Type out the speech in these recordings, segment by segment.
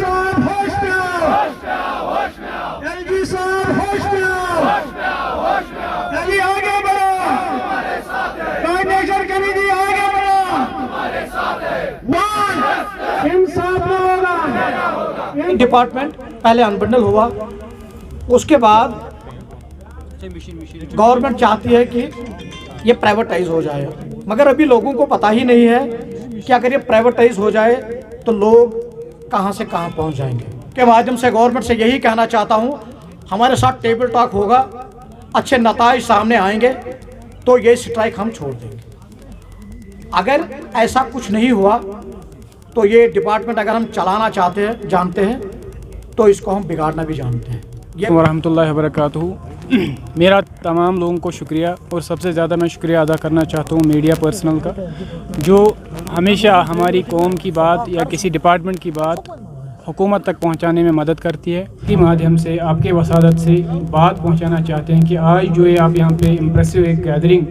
साहब होश में आओ, एलजी साहब होश में आओ, एलजी आगे बढ़ो, कोऑर्डिनेशन कमेटी आगे बढ़ो, इंसाफ न होगा। डिपार्टमेंट पहले अनबंडल हुआ, उसके बाद गवर्नमेंट चाहती है कि ये प्राइवेटाइज हो जाए, मगर अभी लोगों को पता ही नहीं है कि अगर ये प्राइवेटाइज हो जाए तो लोग कहाँ से कहाँ पहुँच जाएंगे। के माध्यम से गवर्नमेंट से यही कहना चाहता हूँ, हमारे साथ टेबल टॉक होगा, अच्छे नताइज सामने आएंगे तो ये स्ट्राइक हम छोड़ देंगे। अगर ऐसा कुछ नहीं हुआ तो ये डिपार्टमेंट अगर हम चलाना चाहते हैं, जानते हैं, तो इसको हम बिगाड़ना भी जानते हैं। वरहमतुल्लाहि वबरकातुहू। मेरा तमाम लोगों को शुक्रिया, और सबसे ज़्यादा मैं शुक्रिया अदा करना चाहता हूँ मीडिया पर्सनल का, जो हमेशा हमारी कौम की बात या किसी डिपार्टमेंट की बात हुकूमत तक पहुँचाने में मदद करती है। इसी माध्यम से आपके वसादत से बात पहुँचाना चाहते हैं कि आज जो है आप यहाँ पे इम्प्रेसिव एक गैदरिंग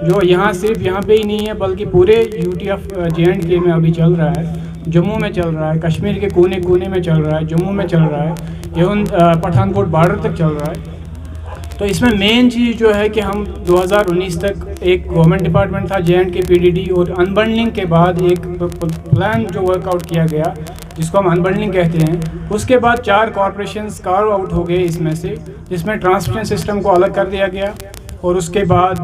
जो यहाँ सिर्फ यहाँ पे ही नहीं है बल्कि पूरे UT/J&K में अभी चल रहा है, जम्मू में चल रहा है, कश्मीर के कोने कोने में चल रहा है, जम्मू में चल रहा है, एवं पठानकोट बॉर्डर तक चल रहा है। तो इसमें मेन चीज़ जो है कि हम 2019 तक एक गवर्नमेंट डिपार्टमेंट था J&K PDD, और अनबंडलिंग के बाद एक प्लान जो वर्कआउट किया गया जिसको हम अनबंडलिंग कहते हैं, उसके बाद 4 कॉरपोरेशंस कार्व आउट हो गए इसमें से, जिसमें ट्रांसमिशन सिस्टम को अलग कर दिया गया, और उसके बाद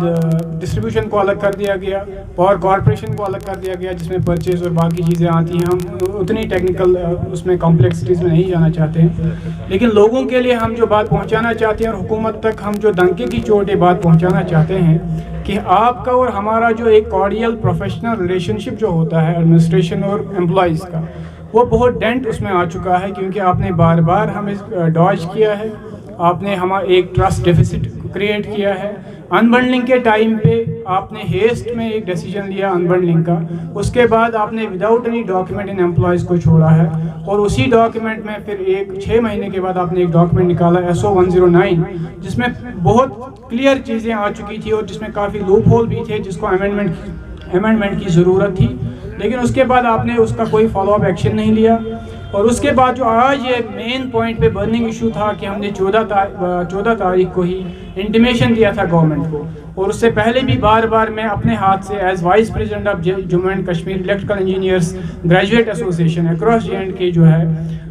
डिस्ट्रीब्यूशन को अलग कर दिया गया, पावर कॉरपोरेशन को अलग कर दिया गया, जिसमें परचेज और बाकी चीज़ें आती हैं। हम उतनी टेक्निकल उसमें कॉम्प्लेक्सिटीज़ में नहीं जाना चाहते हैं, लेकिन लोगों के लिए हम जो बात पहुंचाना चाहते हैं और हुकूमत तक हम जो डंके की चोट बात पहुंचाना चाहते हैं कि आपका और हमारा जो एक कॉर्डियल प्रोफेशनल रिलेशनशिप जो होता है एडमिनिस्ट्रेशन और एम्प्लॉइज़ का, वो बहुत डेंट उसमें आ चुका है, क्योंकि आपने बार बार हमें डॉज किया है, आपने हमारा एक ट्रस्ट डेफिसिट क्रिएट किया है। अनबंडलिंग के टाइम पे आपने हेस्ट में एक डिसीजन लिया अनबंडलिंग का, उसके बाद आपने without any document in employees को छोड़ा है, और उसी डॉक्यूमेंट में फिर 6 महीने के बाद आपने एक डॉक्यूमेंट निकाला SO 109, जिसमें बहुत क्लियर चीज़ें आ चुकी थी और जिसमें काफ़ी लूप होल भी थे जिसको अमेंडमेंट की ज़रूरत थी, लेकिन उसके बाद आपने उसका कोई फॉलो अप एक्शन नहीं लिया। और उसके बाद जो आज ये मेन पॉइंट पे बर्निंग इशू था कि हमने 14 तारीख को ही इंटीमेशन दिया था गवर्नमेंट को, और उससे पहले भी बार बार मैं अपने हाथ से as vice president of Jammu and Kashmir electrical engineers graduate association across J&K जो है,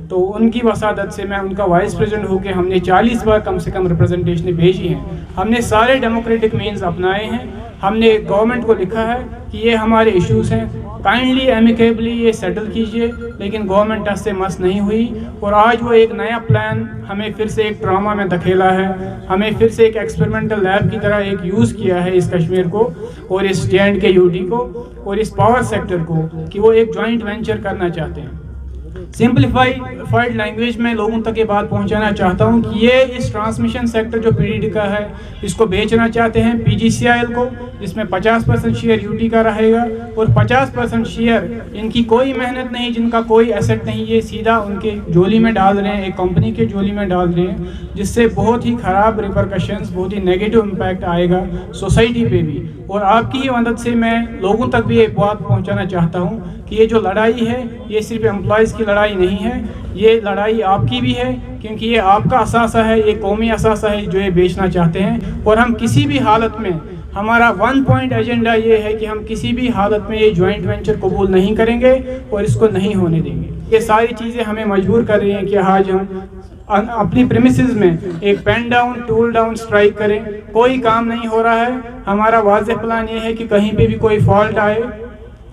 तो उनकी वसादत से मैं उनका वाइस प्रेसिडेंट होकर हमने 40 बार कम से कम रिप्रेजेंटेशन भेजी हैं। हमने सारे डेमोक्रेटिक मीन्स अपनाए हैं, हमने गवर्नमेंट को लिखा है कि ये हमारे इश्यूज़ हैं, काइंडली एमिकेबली ये सेटल कीजिए, लेकिन गवर्नमेंट से मस नहीं हुई। और आज वो एक नया प्लान हमें फिर से एक ड्रामा में धकेला है, हमें फिर से एक एक्सपेरिमेंटल लैब की तरह एक यूज़ किया है इस कश्मीर को और इस J&K UT को और इस पावर सेक्टर को, कि वो एक जॉइंट वेंचर करना चाहते हैं। सिंप्लीफाइड लैंग्वेज में लोगों तक ये बात पहुंचाना चाहता हूं कि ये इस ट्रांसमिशन सेक्टर जो PDD का है इसको बेचना चाहते हैं PGCIL को, जिसमें 50% शेयर UT का रहेगा और 50% शेयर इनकी कोई मेहनत नहीं, जिनका कोई एसेट नहीं, ये सीधा उनके झोली में डाल रहे हैं, एक कंपनी के झोली में डाल रहे हैं, जिससे बहुत ही ख़राब रिपरकशंस, बहुत ही नेगेटिव इम्पैक्ट आएगा सोसाइटी पे भी। और आपकी ही मदद से मैं लोगों तक भी एक बात पहुंचाना चाहता हूं कि ये जो लड़ाई है ये सिर्फ एम्प्लॉयज़ की लड़ाई नहीं है, ये लड़ाई आपकी भी है, क्योंकि ये आपका असासा है, ये कौमी असासा है जो ये बेचना चाहते हैं। और हम किसी भी हालत में, हमारा 1 पॉइंट एजेंडा ये है कि हम किसी भी हालत में ये जॉइंट वेंचर कबूल नहीं करेंगे और इसको नहीं होने देंगे। ये सारी चीज़ें हमें मजबूर कर रही हैं कि आज हम अपनी प्रीमिसेस में एक pen down tool down strike करें। कोई काम नहीं हो रहा है। हमारा वाज़ेह प्लान ये है कि कहीं पे भी कोई फॉल्ट आए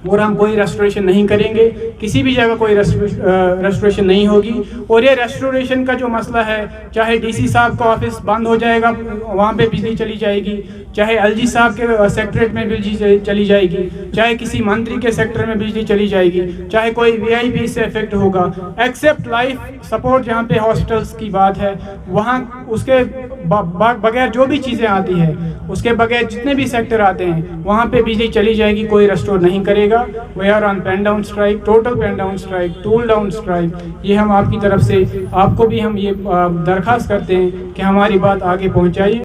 और हम कोई रेस्टोरेशन नहीं करेंगे, किसी भी जगह कोई रेस्टोरेशन नहीं होगी। और ये रेस्टोरेशन का जो मसला है, चाहे DC साहब का ऑफिस बंद हो जाएगा, वहाँ पे बिजली चली जाएगी, चाहे LG साहब के सेक्रेटरीट में बिजली चली जाएगी, चाहे किसी मंत्री के सेक्टर में बिजली चली जाएगी, चाहे कोई VIP से इफेक्ट होगा, एक्सेप्ट लाइफ सपोर्ट जहाँ पे हॉस्पिटल्स की बात है, वहाँ उसके बगैर जो भी चीज़ें आती है, उसके बगैर जितने भी सेक्टर आते हैं वहाँ पे बिजली चली जाएगी, कोई रेस्टोर नहीं करेगा। We are on pen down strike, total pen down strike, tool down strike. ये हम आपकी तरफ से, आपको भी हम ये दरख्वास्त करते हैं कि हमारी बात आगे पहुँचाइए।